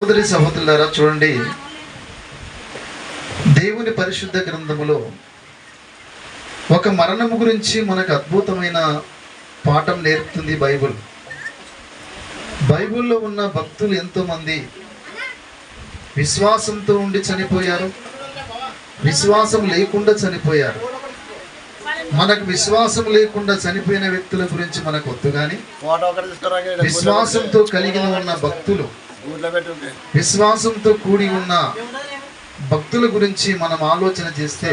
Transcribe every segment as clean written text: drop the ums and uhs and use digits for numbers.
సోదరి సహోదరులారా, చూడండి, దేవుని పరిశుద్ధ గ్రంథములో ఒక మరణము గురించి మనకు అద్భుతమైన పాఠం నేర్పుతుంది బైబిల్. బైబిల్లో ఉన్న భక్తులు ఎంతోమంది విశ్వాసంతో ఉండి చనిపోయారు, విశ్వాసం లేకుండా చనిపోయారు. మనకు విశ్వాసం లేకుండా చనిపోయిన వ్యక్తుల గురించి మనకు వద్దు, కానీ విశ్వాసంతో కలిగిన ఉన్న భక్తులు, విశ్వాసంతో కూడి ఉన్న భక్తుల గురించి మనం ఆలోచన చేస్తే,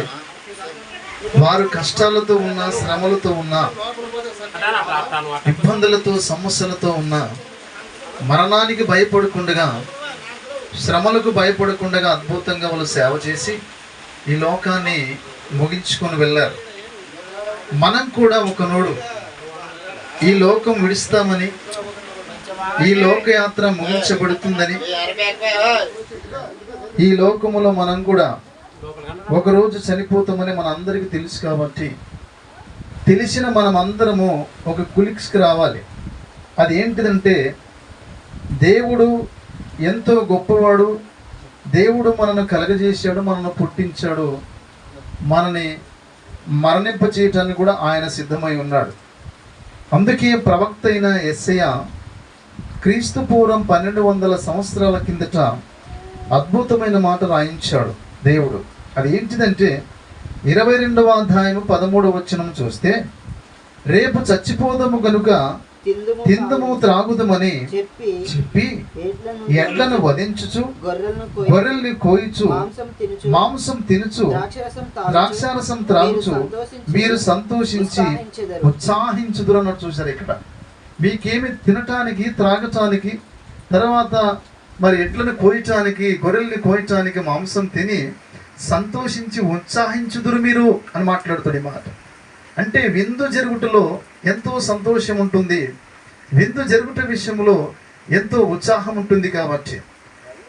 వారు కష్టాలతో ఉన్న, శ్రమలతో ఉన్న, ఇబ్బందులతో, సమస్యలతో ఉన్న, మరణానికి భయపడకుండా, శ్రమలకు భయపడకుండా అద్భుతంగా వాళ్ళు సేవ చేసి ఈ లోకాన్ని ముగించుకొని వెళ్ళారు. మనం కూడా ఒకనోడు ఈ లోకం విడుస్తామని, ఈ లోకయాత్ర ముగించబడుతుందని, ఈ లోకములో మనం కూడా ఒకరోజు చనిపోతామని మన అందరికీ తెలుసు. కాబట్టి తెలిసిన మనం అందరము ఒక కులిక్స్కి రావాలి. అది ఏంటిదంటే, దేవుడు ఎంతో గొప్పవాడు, దేవుడు మనను కలగజేశాడు, మనను పుట్టించాడు, మనని మరణింప చేయటానికి కూడా ఆయన సిద్ధమై ఉన్నాడు. అందుకే ప్రవక్త అయిన యెషయా క్రీస్తు పూర్వం 1200 సంవత్సరాల కిందట అద్భుతమైన మాట రాయించాడు దేవుడు. అది ఏంటిదంటే 22వ అధ్యాయం 13వ వచనం చూస్తే, రేపు చచ్చిపోదము గనుక తిందుము త్రాగుదమని చెప్పి ఎడ్లను వధించుచు, గొర్రెల్ని కోయిచు, మాంసం తినుచు, ద్రాక్షారసం త్రాగుచు మీరు సంతోషించి ఉత్సాహించుదురు అన్నట్టు చూశారు. ఇక్కడ మీకేమి తినటానికి, త్రాగటానికి, తర్వాత మరి ఎడ్లను కోయటానికి, గొర్రెల్ని కోయటానికి మాంసం తిని సంతోషించి ఉత్సాహించుదురు మీరు అని మాట్లాడుతాడు. ఈ మాట అంటే విందు జరుగుటలో ఎంతో సంతోషం ఉంటుంది, విందు జరుగుట విషయంలో ఎంతో ఉత్సాహం ఉంటుంది. కాబట్టి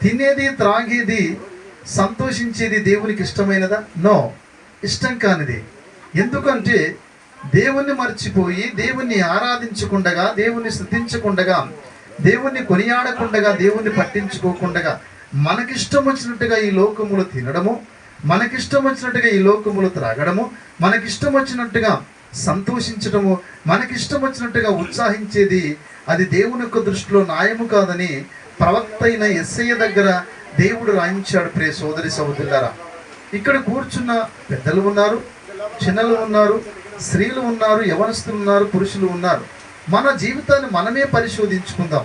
తినేది, త్రాగేది, సంతోషించేది దేవునికి ఇష్టమైనదా? నో, ఇష్టం కానిది. ఎందుకంటే దేవుణ్ణి మర్చిపోయి, దేవుణ్ణి ఆరాధించకుండగా, దేవుణ్ణి స్తుతించకుండగా, దేవుణ్ణి కొనియాడకుండగా, దేవుణ్ణి పట్టించుకోకుండగా మనకిష్టం వచ్చినట్టుగా ఈ లోకములు తినడము, మనకిష్టం వచ్చినట్టుగా ఈ లోకములు త్రాగడము, మనకిష్టం వచ్చినట్టుగా సంతోషించడము, మనకిష్టం వచ్చినట్టుగా ఉత్సాహించేది, అది దేవుని యొక్క దృష్టిలో న్యాయము కాదని ప్రవక్త అయిన యెషయా దగ్గర దేవుడు రాయించాడు. ప్రియ సోదరి సహోదరులారా, ఇక్కడ కూర్చున్న పెద్దలు ఉన్నారు, చిన్నలు ఉన్నారు, స్త్రీలు ఉన్నారు, యవనస్తులు ఉన్నారు, పురుషులు ఉన్నారు. మన జీవితాన్ని మనమే పరిశోధించుకుందాం.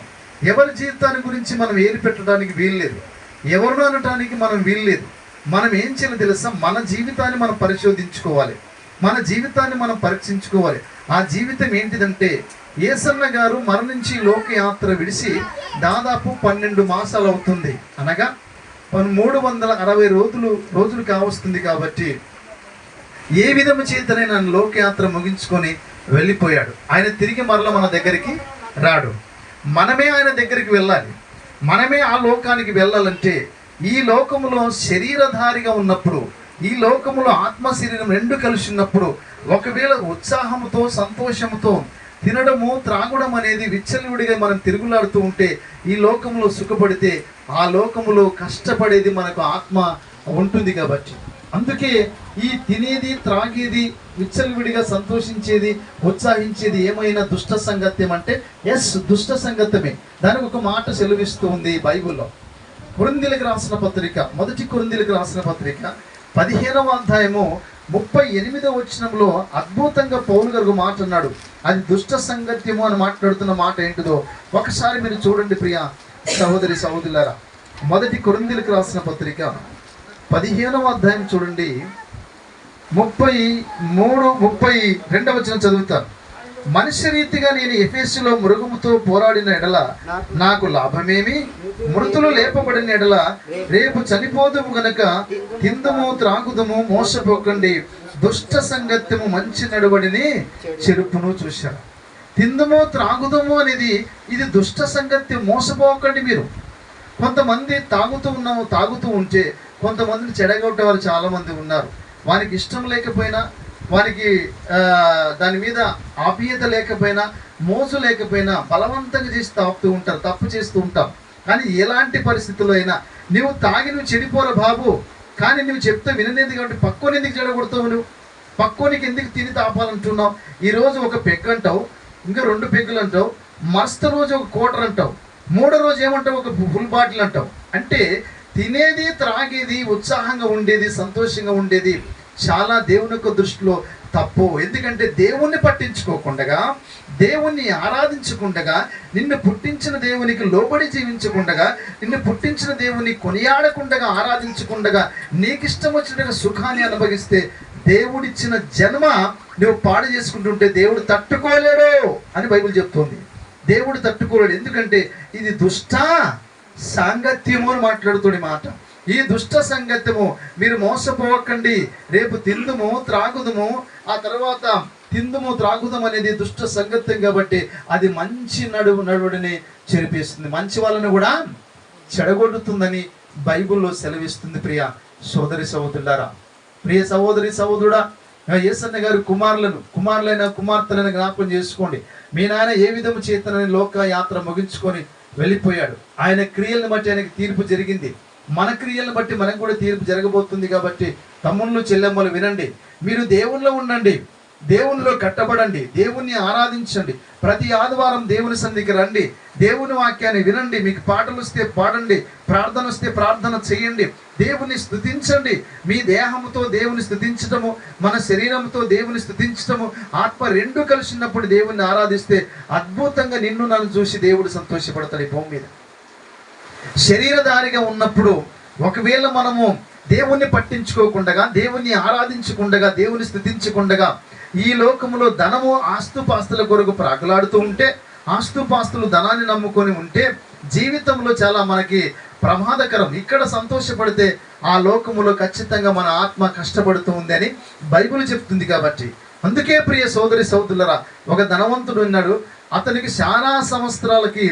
ఎవరి జీవితాన్ని గురించి మనం ఏలి పెట్టడానికి వీల్లేదు, ఎవరు అనటానికి మనం వీల్లేదు. మనం ఏం చేయాలో తెలుసా? మన జీవితాన్ని మనం పరిశోధించుకోవాలి, మన జీవితాన్ని మనం పరీక్షించుకోవాలి. ఆ జీవితం ఏంటిదంటే, యేసన్న గారు మరణించి లోకయాత్ర విడిచి దాదాపు 12 మాసాలు అవుతుంది, అనగా 360 రోజులు కావస్తుంది. కాబట్టి ఏ విధము చేతనైనా లోకయాత్ర ముగించుకొని వెళ్ళిపోయాడు. ఆయన తిరిగి మరల మన దగ్గరికి రాడు. మనమే ఆయన దగ్గరికి వెళ్ళాలి. మనమే ఆ లోకానికి వెళ్ళాలంటే, ఈ లోకములో శరీరధారిగా ఉన్నప్పుడు, ఈ లోకములో ఆత్మ శరీరం రెండు కలిసి ఉన్నప్పుడు, ఒకవేళ ఉత్సాహంతో, సంతోషంతో తినడము, త్రాగడం అనేది విచ్చలవిడిగా మనం తిరుగులాడుతూ ఉంటే, ఈ లోకంలో సుఖపడితే ఆ లోకములో కష్టపడేది మనకు ఆత్మ ఉంటుంది. కాబట్టి అందుకే ఈ తినేది, త్రాగేది, విచ్చలవిడిగా సంతోషించేది, ఉత్సాహించేది ఏమైనా దుష్ట సంగత్యం అంటే, ఎస్, దుష్ట సంగతమే. దానికి ఒక మాట సెలవిస్తూ ఉంది బైబిల్లో. కొరింథీయులకు రాసిన పత్రిక, మొదటి కొరింథీయులకు రాసిన పత్రిక 15వ అధ్యాయము 38వ వచనంలో అద్భుతంగా పౌలు గారు మాట అన్నాడు. అది దుష్ట సంగత్యము అని మాట్లాడుతున్న మాట ఏంటిదో ఒకసారి మీరు చూడండి ప్రియ సహోదరి సహోదరులారా. మొదటి కొరింథీయులకు రాసిన పత్రిక 15వ అధ్యాయం చూడండి, 32వ వచనం చదువుతాను. మనుష్య రీతిగా నేను ఎఫెసులో మృగముతో పోరాడిన ఎడల నాకు లాభమేమి? మృతులు లేపబడిన ఎడల రేపు చనిపోదుము గనక తిందుము, త్రాగుదము, మోసపోకండి, దుష్ట సంగత్యము మంచి నడవడిని చెరుపును. చూశారు, తిందుము, త్రాగుదము అనేది ఇది దుష్ట సంగత్యం. మోసపోకండి మీరు. కొంతమంది తాగుతూ ఉంటే కొంతమందిని చెడగొట్టే వాళ్ళు చాలామంది ఉన్నారు. వానికి ఇష్టం లేకపోయినా, వారికి దాని మీద ఆప్యాయత లేకపోయినా, మోజు లేకపోయినా బలవంతంగా చేసి తాపుతూ ఉంటారు, తప్పు చేస్తూ ఉంటాం. కానీ ఎలాంటి పరిస్థితుల్లో అయినా నువ్వు తాగి నువ్వు చెడిపోరా బాబు, కానీ నువ్వు చెప్తే వినలేదు కాబట్టి పక్కోని ఎందుకు చెడగొడతావు? నువ్వు పక్కోనికి ఎందుకు తిని తాపాలంటున్నావు? ఈరోజు ఒక పెగ్ అంటావు, ఇంకా 2 పెగ్గులు అంటావు, మరుసటి రోజు ఒక క్వార్టర్ అంటావు, మూడో రోజు ఏమంటావు ఒక ఫుల్ బాటిల్ అంటావు. అంటే తినేది త్రాగేది ఉత్సాహంగా ఉండేది సంతోషంగా ఉండేది చాలా దేవుని యొక్క దృష్టిలో తప్పు. ఎందుకంటే దేవుణ్ణి పట్టించుకోకుండా, దేవుణ్ణి ఆరాధించకుండా, నిన్ను పుట్టించిన దేవునికి లోబడి జీవించకుండా, నిన్ను పుట్టించిన దేవుని కొనియాడకుండా ఆరాధించకుండా నీకు ఇష్టం వచ్చినట్టుగా సుఖాన్ని అనుభవిస్తే దేవుడిచ్చిన జన్మ నువ్వు పాడు చేసుకుంటుంటే దేవుడు తట్టుకోలేడు అని బైబిల్ చెప్తోంది. దేవుడు తట్టుకోలేడు. ఎందుకంటే ఇది దుష్ట సాంగత్యము అని మాట్లాడుతున్న మాట. ఈ దుష్ట సంగత్యము మీరు మోసపోవకండి, రేపు తిందుము త్రాగుదము, ఆ తర్వాత తిందుము త్రాగుదం అనేది దుష్ట సంగత్యం కాబట్టి అది మంచి నడువుడిని చెరిపేస్తుంది, మంచి వాళ్ళని కూడా చెడగొడుతుందని బైబిల్లో సెలవిస్తుంది. ప్రియ సోదరి సహోదరులారా, ప్రియ సహోదరి సహోదరుడా, యేసన్న గారు కుమారులైన కుమార్తెలను జ్ఞాపకం చేసుకోండి. మీ నాయన ఏ విధము చేతనని లోక యాత్ర ముగించుకొని వెళ్ళిపోయాడు. ఆయన క్రియలను బట్టి ఆయనకి తీర్పు జరిగింది. మన క్రియలను బట్టి మనకు కూడా తీర్పు జరగబోతుంది. కాబట్టి తమ్ముళ్ళు చెల్లెమ్మలు వినండి, మీరు దేవుల్లో ఉండండి, దేవునిలో కట్టబడండి, దేవుణ్ణి ఆరాధించండి. ప్రతి ఆదివారం దేవుని సన్నిధికి రండి, దేవుని వాక్యాన్ని వినండి. మీకు పాటలు వస్తే పాడండి, ప్రార్థన వస్తే ప్రార్థన చేయండి, దేవుని స్తుతించండి. మీ దేహంతో దేవుని స్తుతించటము, మన శరీరంతో దేవుని స్తుతించటము, ఆత్మ రెండు కలిసినప్పుడు దేవుని ఆరాధిస్తే అద్భుతంగా నిన్ను నన్ను చూసి దేవుడు సంతోషపడతాడు. ఈ భూమి మీద శరీరధారిగా ఉన్నప్పుడు ఒకవేళ మనము దేవుణ్ణి పట్టించుకోకుండా, దేవుణ్ణి ఆరాధించకుండా, దేవుని స్తుతించకుండా ఈ లోకములో ధనము ఆస్తుపాస్తుల కొరకు ప్రాకులాడుతూ ఉంటే, ఆస్తుపాస్తులు ధనాన్ని నమ్ముకొని ఉంటే జీవితంలో చాలా మనకి ప్రమాదకరం. ఇక్కడ సంతోషపడితే ఆ లోకములో ఖచ్చితంగా మన ఆత్మ కష్టపడుతూ ఉంది అని బైబిల్ చెప్తుంది. కాబట్టి అందుకే ప్రియ సోదరి సోదరులారా, ఒక ధనవంతుడు ఉన్నాడు. అతనికి చాలా సంవత్సరాలకి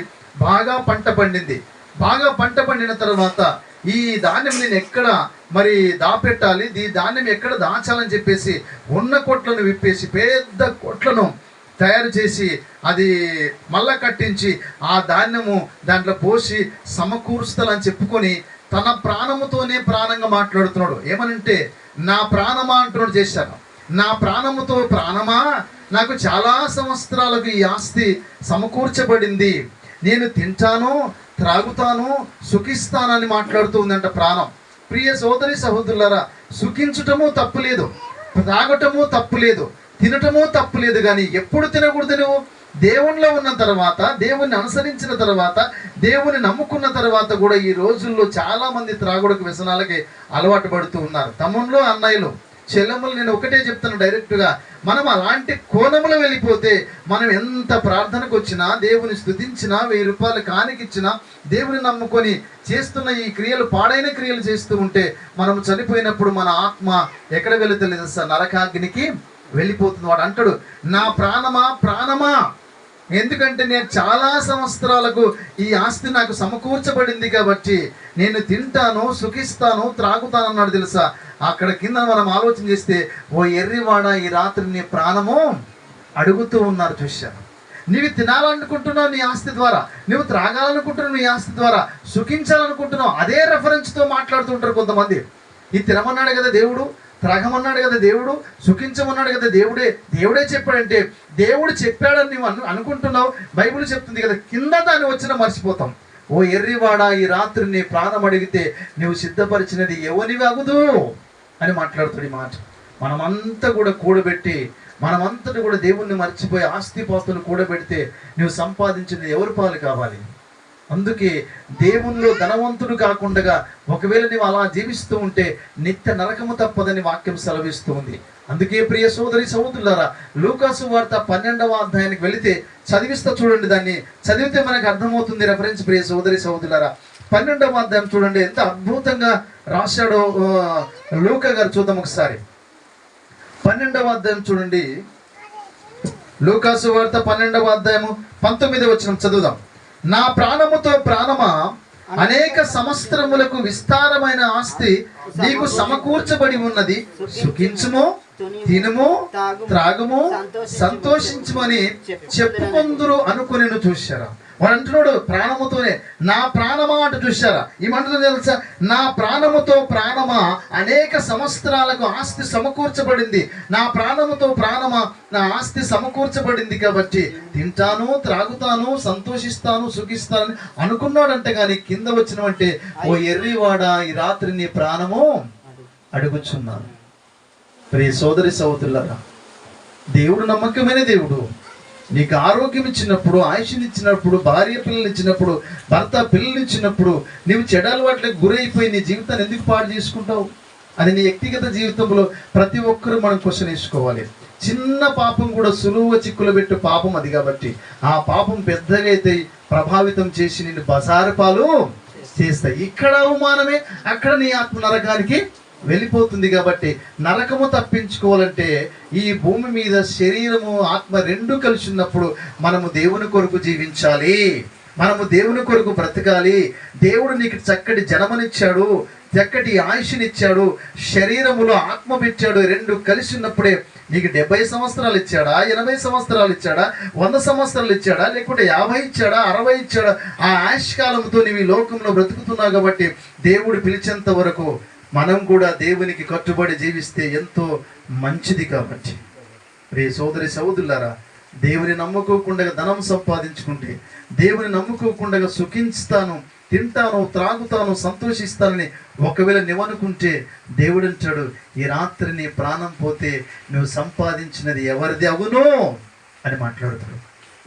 బాగా పంట పండింది. బాగా పంట పండిన తర్వాత ఈ ధాన్యం నేను ఎక్కడ మరి దాపెట్టాలి, ఈ ధాన్యం ఎక్కడ దాచాలని చెప్పేసి ఉన్న కొట్లను విప్పేసి పెద్ద కొట్లను తయారు చేసి అది మళ్ళా కట్టించి ఆ ధాన్యము దాంట్లో పోసి సమకూరుస్తాలని చెప్పుకొని తన ప్రాణముతోనే ప్రాణంగా మాట్లాడుతున్నాడు. ఏమనంటే నా ప్రాణమా అంటున్నాడు. చేశాను, నా ప్రాణముతో ప్రాణమా, నాకు చాలా సంవత్సరాలకు ఈ ఆస్తి సమకూర్చబడింది, నేను తింటాను త్రాగుతాను సుఖిస్తానని మాట్లాడుతూ ఉందంట ప్రాణం. ప్రియ సోదరి సహోదరులారా, సుఖించటము తప్పులేదు, త్రాగటము తప్పులేదు, తినటము తప్పులేదు. కానీ ఎప్పుడు తినకూడదు? నువ్వు దేవునిలో ఉన్న తర్వాత, దేవుణ్ణి అనుసరించిన తర్వాత, దేవుని నమ్ముకున్న తర్వాత కూడా ఈ రోజుల్లో చాలా మంది త్రాగుడుకు వ్యసనాలకి అలవాటు పడుతూ ఉన్నారు. తమ్ముళ్ళు అన్నయ్యలు చెల్లెమ్మలు, నేను ఒకటే చెప్తాను డైరెక్ట్గా, మనం అలాంటి కోణంలో వెళ్ళిపోతే మనం ఎంత ప్రార్థనకు వచ్చినా, దేవుని స్తుతించినా, 1000 రూపాయలు కానికిచ్చినా, దేవుని నమ్ముకొని చేస్తున్న ఈ క్రియలు పాడైన క్రియలు చేస్తూ ఉంటే మనం చనిపోయినప్పుడు మన ఆత్మ ఎక్కడ వెళుతలేదు సార్, నరకాగ్నికి వెళ్ళిపోతుంది. వాడు అంటాడు, నా ప్రాణమా ప్రాణమా, ఎందుకంటే నేను చాలా సంవత్సరాలకు ఈ ఆస్తి నాకు సమకూర్చబడింది కాబట్టి నేను తింటాను సుఖిస్తాను త్రాగుతాను అన్నాడు. తెలుసా, అక్కడ కింద మనం ఆలోచన చేస్తే ఓ ఎర్రివాడ ఈ రాత్రి నీ ప్రాణము అడుగుతూ ఉన్నారు. చూశాను, నీవు తినాలనుకుంటున్నావు నీ ఆస్తి ద్వారా, నువ్వు త్రాగాలనుకుంటున్నావు నీ ఆస్తి ద్వారా, సుఖించాలనుకుంటున్నావు. అదే రెఫరెన్స్తో మాట్లాడుతుంటారు కొంతమంది. ఇది తినమన్నాడు కదా దేవుడు, త్రాగమన్నాడు కదా దేవుడు, సుఖించమన్నాడు కదా దేవుడే చెప్పాడంటే దేవుడు చెప్పాడని నువ్వు అనుకుంటున్నావు. బైబిల్ చెప్తుంది కదా, కింద దాన్ని వచ్చినా మర్చిపోతాం. ఓ ఎర్రివాడ ఈ రాత్రి నీ ప్రాణం అడిగితే నువ్వు సిద్ధపరిచినది ఎవనివి అగుదు అని మాట్లాడుతుంది మాట. మనమంతా కూడా కూడబెట్టి, మనమంతటి కూడా దేవుణ్ణి మర్చిపోయి ఆస్తిపాస్తులు కూడబెడితే నువ్వు సంపాదించింది ఎవరి పాలు కావాలి? అందుకే దేవునిలో ధనవంతుడు కాకుండా ఒకవేళ నువ్వు అలా జీవిస్తూ ఉంటే నిత్య నరకము తప్పదని వాక్యం సెలవిస్తూ ఉంది. అందుకే ప్రియ సోదరి సహోదరులారా, లూకాసు వార్త 12వ అధ్యాయానికి వెళితే చదివిస్తా చూడండి. దాన్ని చదివితే మనకు అర్థమవుతుంది రెఫరెన్స్. ప్రియ సోదరి సహోదరులారా, 12వ అధ్యాయం చూడండి ఎంత అద్భుతంగా రాశాడో లూకా గారు. చూద్దాం ఒకసారి 12వ అధ్యాయం చూడండి. లూకాసు వార్త 12వ అధ్యాయము 19వ వచనం చదువుదాం. నా ప్రాణముతో ప్రాణమా, అనేక సంవత్సరములకు విస్తారమైన ఆస్తి నీకు సమకూర్చబడి ఉన్నది, సుఖించుము, తినుము, త్రాగుము, సంతోషించుమని చెప్పుకొందురు అనుకుని. చూశారా, వాడు అంటున్నాడు ప్రాణముతోనే, నా ప్రాణమా అంటూ చూశారా? ఏమంటున్నా తెలుసా? నా ప్రాణముతో ప్రాణమా అనేక సంవత్సరాలకు ఆస్తి సమకూర్చబడింది. నా ప్రాణముతో ప్రాణమా నా ఆస్తి సమకూర్చబడింది కాబట్టి తింటాను, త్రాగుతాను, సంతోషిస్తాను, సుఖిస్తాను అనుకున్నాడంటే కానీ కింద వచ్చినవంటే, ఓ ఎర్రివాడ, ఈ రాత్రి నీ ప్రాణము అడుగుచున్నాను. ప్రియ సోదరి సోదరులారా, దేవుడు నమ్మకమైన దేవుడు. నీకు ఆరోగ్యం ఇచ్చినప్పుడు, ఆయుష్నిచ్చినప్పుడు, భార్య పిల్లలు ఇచ్చినప్పుడు, భర్త పిల్లలు ఇచ్చినప్పుడు నీవు చెడు అలవాట్లకు గురైపోయి నీ జీవితాన్ని ఎందుకు పాడు చేసుకుంటావు? అది నీ వ్యక్తిగత జీవితంలో ప్రతి ఒక్కరూ మనం క్వశ్చన్ వేసుకోవాలి. చిన్న పాపం కూడా సులువుగా చిక్కులు పెట్టే పాపం అది. కాబట్టి ఆ పాపం పెద్దగా అయితే ప్రభావితం చేసి నిన్ను బజారు పాలు చేస్తాయి. ఇక్కడ అవమానమే, అక్కడ నీ ఆత్మ నరకానికి వెళ్ళిపోతుంది. కాబట్టి నరకము తప్పించుకోవాలంటే ఈ భూమి మీద శరీరము ఆత్మ రెండు కలిసి ఉన్నప్పుడు మనము దేవుని కొరకు జీవించాలి, మనము దేవుని కొరకు బ్రతకాలి. దేవుడు నీకు చక్కటి జన్మనిచ్చాడు, చక్కటి ఆయుష్నిచ్చాడు, శరీరములో ఆత్మ పెట్టాడు. రెండు కలిసి ఉన్నప్పుడే నీకు 70 సంవత్సరాలు ఇచ్చాడా, 80 సంవత్సరాలు ఇచ్చాడా, 100 సంవత్సరాలు ఇచ్చాడా, లేకుంటే 50 ఇచ్చాడా, 60 ఇచ్చాడా, ఆ ఆయుష్కాలంతో నీవు ఈ లోకంలో బ్రతుకుతున్నావు. కాబట్టి దేవుడు పిలిచేంత వరకు మనం కూడా దేవునికి కట్టుబడి జీవిస్తే ఎంతో మంచిది. కాబట్టి ప్రియ సోదరి సోదరులారా, దేవుని నమ్ముకోకుండా ధనం సంపాదించుకుంటే, దేవుని నమ్ముకోకుండా సుఖిస్తాను, తింటాను, త్రాగుతాను, సంతోషిస్తానని ఒకవేళ నువ్వనుకుంటే దేవుడు అంటాడు, ఈ రాత్రి నీ ప్రాణం పోతే నువ్వు సంపాదించినది ఎవరిది అవును అని మాట్లాడుతాడు.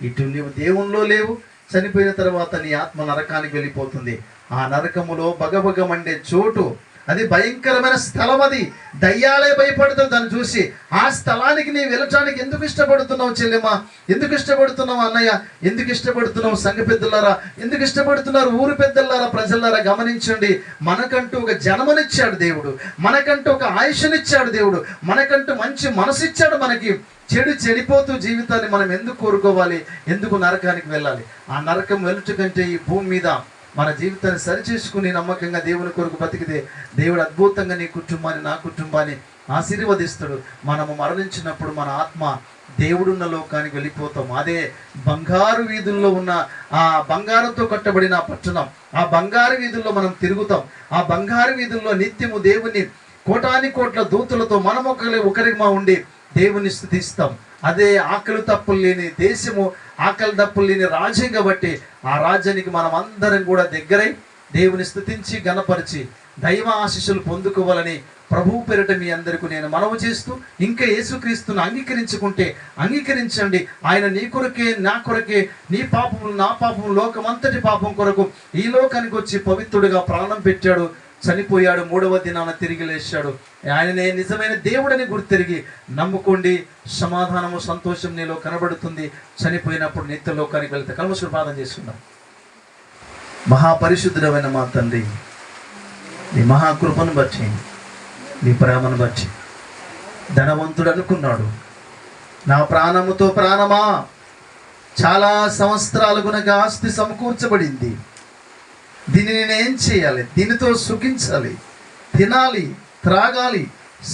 ఇటు నువ్వు దేవునిలో లేవు, చనిపోయిన తర్వాత నీ ఆత్మ నరకానికి వెళ్ళిపోతుంది. ఆ నరకములో బగబగ మండే చోటు, అది భయంకరమైన స్థలం. అది దయ్యాలే భయపడతావు దాన్ని చూసి. ఆ స్థలానికి నీ వెళ్ళటానికి ఎందుకు ఇష్టపడుతున్నావు చెల్లెమ్మ? ఎందుకు ఇష్టపడుతున్నావు అన్నయ్య? ఎందుకు ఇష్టపడుతున్నావు సంఘ పెద్దలారా? ఎందుకు ఇష్టపడుతున్నారు ఊరు పెద్దలారా, ప్రజలారా? గమనించండి, మనకంటూ ఒక జన్మనిచ్చాడు దేవుడు, మనకంటూ ఒక ఆయుష్నిచ్చాడు దేవుడు, మనకంటూ మంచి మనసు ఇచ్చాడు. మనకి చెడిపోతూ జీవితాన్ని మనం ఎందుకు కోరుకోవాలి? ఎందుకు నరకానికి వెళ్ళాలి? ఆ నరకం వెళ్ళట కంటే ఈ భూమి మీద మన జీవితాన్ని సరిచేసుకుని నమ్మకంగా దేవుని కొరకు బతికితే దేవుడు అద్భుతంగా నీ కుటుంబాన్ని, నా కుటుంబాన్ని ఆశీర్వదిస్తాడు. మనము మరణించినప్పుడు మన ఆత్మ దేవుడున్న లోకానికి వెళ్ళిపోతాం. అదే బంగారు వీధుల్లో ఉన్న ఆ బంగారంతో కట్టబడిన పట్టణం, ఆ బంగారు వీధుల్లో మనం తిరుగుతాం. ఆ బంగారు వీధుల్లో నిత్యము దేవుని కోటాని కోట్ల దూతలతో మనం ఒకరిగా ఉండి దేవుని స్తుతిస్తాం. అదే ఆకలి తప్పులు లేని దేశము, ఆకలి తప్పులు లేని రాజ్యం. కాబట్టి ఆ రాజ్యానికి మనం అందరం కూడా దగ్గరై దేవుని స్తుతించి గణపరిచి దైవ ఆశీస్సులు పొందుకోవాలని ప్రభువు పేరిట మీ అందరికీ నేను మనవి చేస్తూ, ఇంకా యేసుక్రీస్తును అంగీకరించండి. ఆయన నీ కొరకే, నా కొరకే, నీ పాపములు, నా పాపము, లోకమంతటి పాపం కొరకు ఈ లోకానికి వచ్చి పవిత్రుడిగా ప్రాణం పెట్టాడు, చనిపోయాడు, 3వ దినాన తిరిగి లేచాడు. ఆయననే నిజమైన దేవుడని గుర్తిరిగి నమ్ముకోండి. సమాధానము, సంతోషం నీలో కనబడుతుంది. చనిపోయినప్పుడు నిత్య లోకానికి వెళ్తే కల్మషుడు ప్రార్థన చేసుకుందాం. మహాపరిశుద్ధుడమైన మా తండ్రి, నీ మహాకృపను బట్టి, నీ ప్రేమను బట్టి ధనవంతుడు అనుకున్నాడు, నా ప్రాణముతో ప్రాణమా, చాలా సంవత్సరాలకు నాకు ఆస్తి సమకూర్చబడింది, దీన్ని నేనేం చేయాలి? దీనితో సుఖించాలి, తినాలి, త్రాగాలి,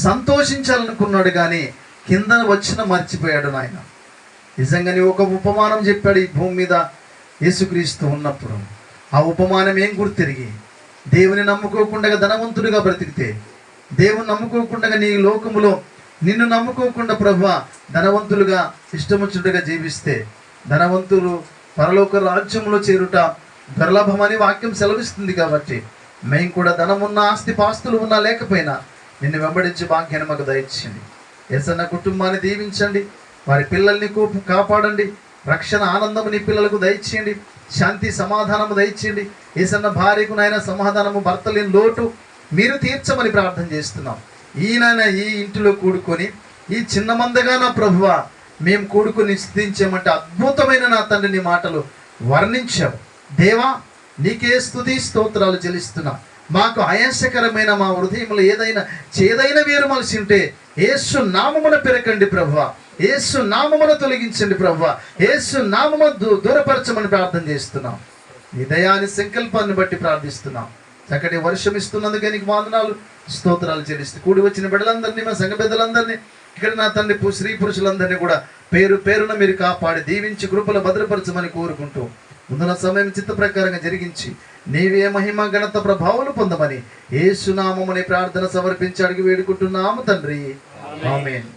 సంతోషించాలనుకున్నాడు. కానీ కింద వచ్చిన మర్చిపోయాడు. నాయన నిజంగానే ఒక ఉపమానం చెప్పాడు ఈ భూమి మీద యేసుక్రీస్తు ఉన్నప్పుడు. ఆ ఉపమానం ఏం గుర్తిరిగి, దేవుని నమ్ముకోకుండా ధనవంతుడిగా బ్రతికితే, దేవుని నమ్ముకోకుండా నీ లోకములో నిన్ను నమ్ముకోకుండా ప్రభువా ధనవంతులుగా ఇష్టముచ్చుడుగా జీవిస్తే, ధనవంతులు పరలోక రాజ్యంలో చేరుట దుర్లభమని వాక్యం సెలవిస్తుంది. కాబట్టి మేము కూడా ధనమున్న, ఆస్తి పాస్తులు ఉన్నా లేకపోయినా నిన్ను వెంబడించి భాగ్యాన్ని మాకు దయచేయండి. యేసన్న కుటుంబాన్ని దీవించండి, వారి పిల్లల్ని కాపాడండి, రక్షణ ఆనందము నీ పిల్లలకు దయచేయండి, శాంతి సమాధానము దయచేయండి. యేసన్న భార్యకు నాయన సమాధానము, భర్త లేని లోటు మీరు తీర్చమని ప్రార్థన చేస్తున్నాం. ఈ ఇంటిలో కూడుకొని ఈ చిన్న మందగా నా ప్రభువా మేము కూడుకొని స్తుతించామంటే అద్భుతమైన నా తండ్రి నీ మాటలు వర్ణించావు. దేవా నీకే స్తుతి స్తోత్రాలు చెల్లిస్తున్నా. మాకు ఆయాసకరమైన మా హృదయంలో ఏదైనా చేదైన వేరు మలిసి ఉంటే యేసు నామమున పెరకండి ప్రభువా, యేసు నామమున తొలగించండి ప్రభువా, యేసు నామమున దూరపరచమని ప్రార్థన చేస్తున్నాం. నీ దయాని సంకల్పాన్ని బట్టి ప్రార్థిస్తున్నాం. చక్కటి వర్షం ఇస్తున్నందుకే నీకు వందనాలు, స్తోత్రాలు చెల్లిస్తూ కూడి వచ్చిన బిడ్డలందరినీ, మా సంఘ పెద్దలందరినీ, ఇక్కడ నా తండ్రి స్త్రీ పురుషులందరినీ కూడా పేరు పేరున మీరు కాపాడి దీవించి కృపలు భద్రపరచమని కోరుకుంటూ ముందున సమయం చిత్త ప్రకారంగా జరిగించి నీవే మహిమ ఘనత ప్రభావాలు పొందమని యేసు నామమున ప్రార్థన సమర్పించి అడిగి వేడుకుంటున్నాము తండ్రి. ఆమేన్.